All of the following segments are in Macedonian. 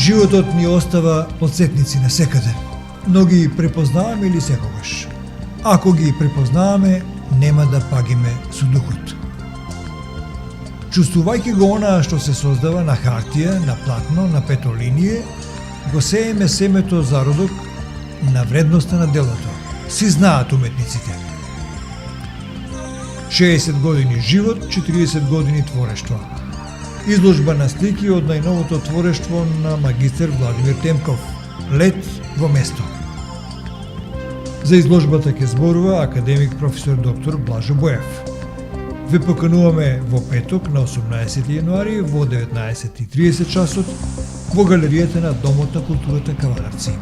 Животот ни остава подсетници на секаде, но ги препознаваме ли секогаш? Ако ги препознаваме, нема да пагиме со духот. Чувствувајќи го онаа што се создава на хартија, на платно, на петолиние, го сееме семето зародок на вредноста на делото. Си знаат уметниците. 60 години живот, 40 години творештво. Изложба на слики од најновото творештво на магистер Владимир Темков «Лет во место». За изложбата ќе зборува академик професор доктор Блажо Боев. Ве покануваме во петок на 18 јануари во 19:30 часот во галеријата на Домот на културата Кавадарци.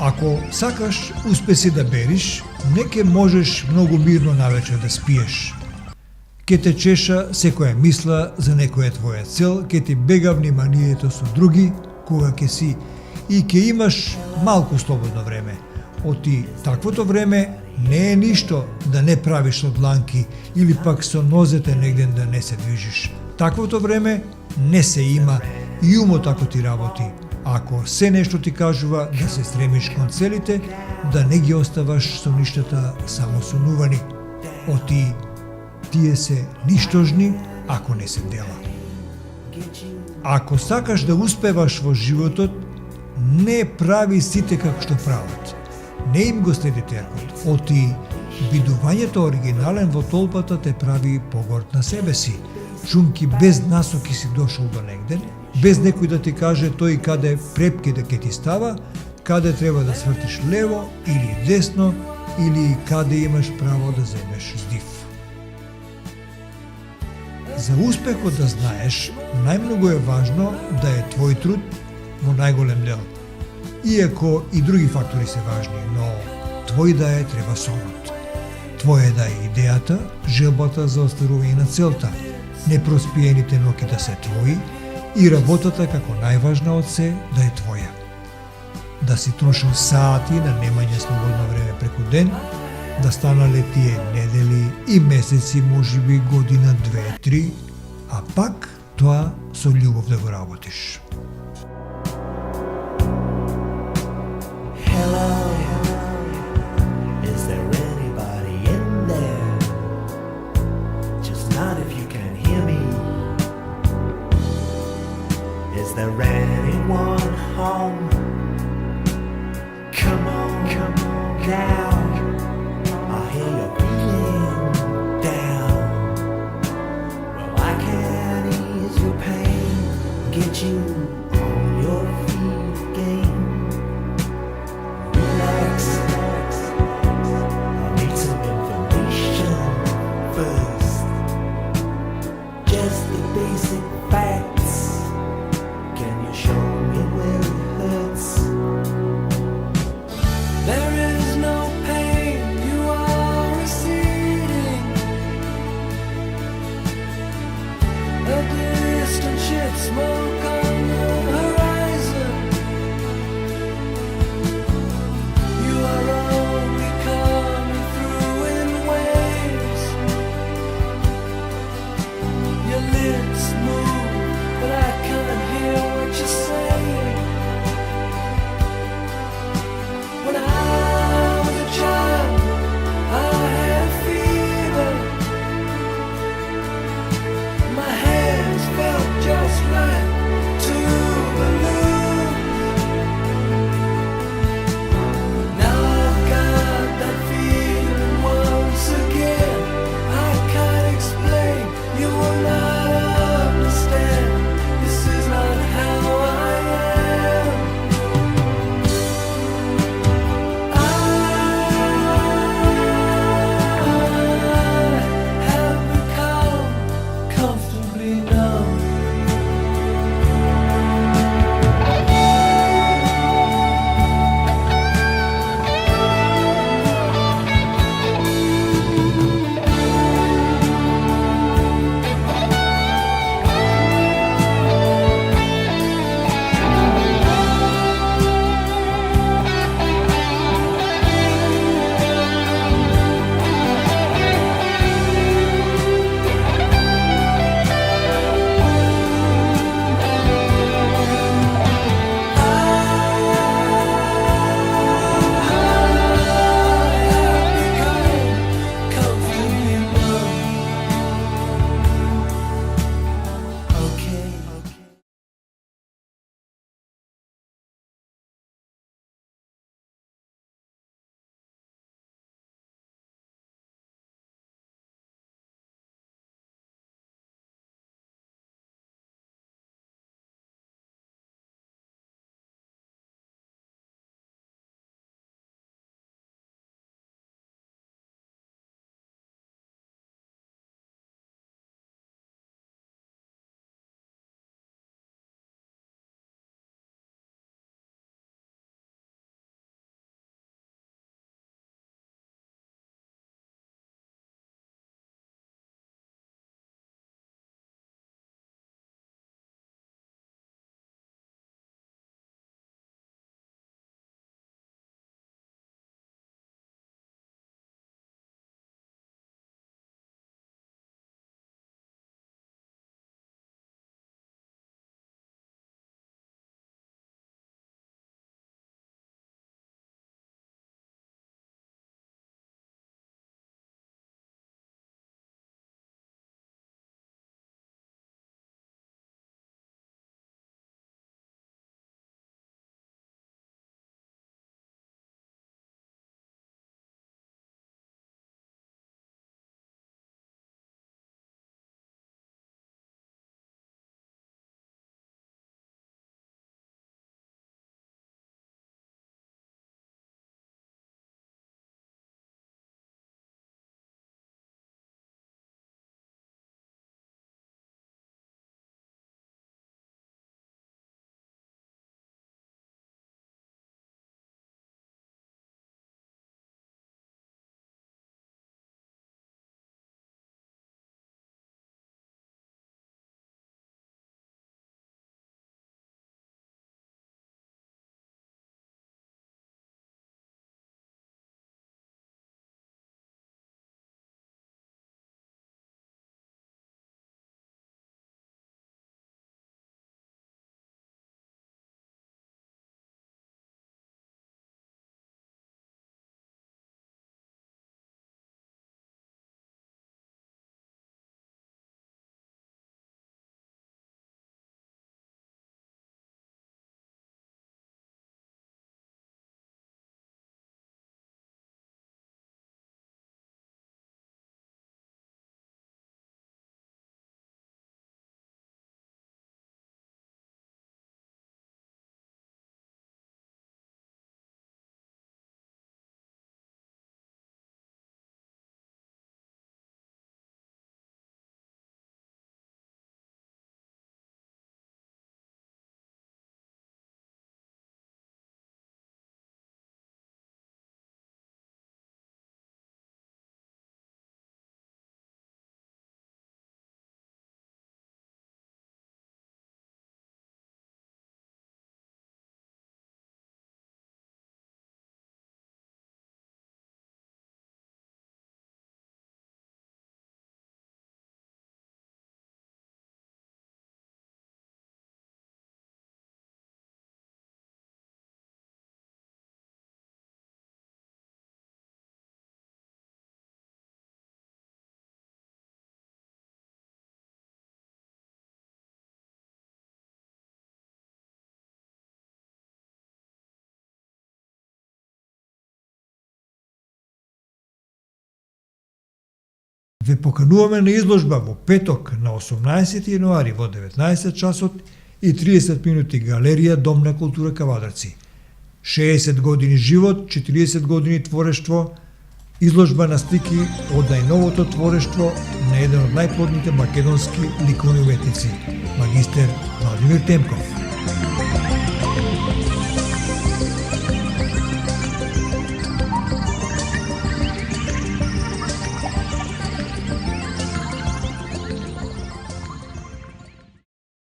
Ако сакаш успеси да бериш, не ке можеш многу мирно навечер да спиеш. Ке те чеша секоја мисла за некоја твоја цел, ке ти бега вниманието со други, кога ке си, и ке имаш малку слободно време. Оти таквото време не е ништо да не правиш од дланки или пак со нозете негден да не се движиш. Таквото време не се има и умот ако ти работи. Ако се нешто ти кажува да се стремиш кон целите, да не ги оставаш со ништата само сонувани. Оти тие се ништожни ако не се дела. Ако сакаш да успеваш во животот, не прави сите како што прават. Не им го следи теркот. Оти бидувањето оригинален во толпата те прави погорд на себе си. Шумки без насоки си дошол до негде, без некој да ти каже тој каде препки да ке ти става, каде треба да свртиш лево или десно, или каде имаш право да земеш здив. За успехот да знаеш, најмногу е важно да е твој труд во најголем дел. Иако и други фактори се важни, но твој да е треба сонот. Твоја да е идејата, желбата за остварување на целта, непроспиените ноќи да се твои и работата како најважна од се да е твоја. Да си трошил сати на немање слободно време преку ден, да станале тие недели и месеци, можеби година, 2-3, а пак тоа со љубов да го работиш. Is there anyone home? Come on now. I hear you're feeling down. Well, I can ease your pain, get you on your feet again. Relax. I need some information first. Just the basic facts. Can you show me where it hurts? There is no pain, you are receding. A distant ship, smoke on the horizon. Ве покануваме на изложба во петок на 18 јануари во 19 часот и 30 минути галерија Дом на култура Кавадарци. 60 години живот, 40 години творештво, изложба на слики од најновото творештво на еден од најплодните македонски ликовни уметници, магистер Владимир Темков.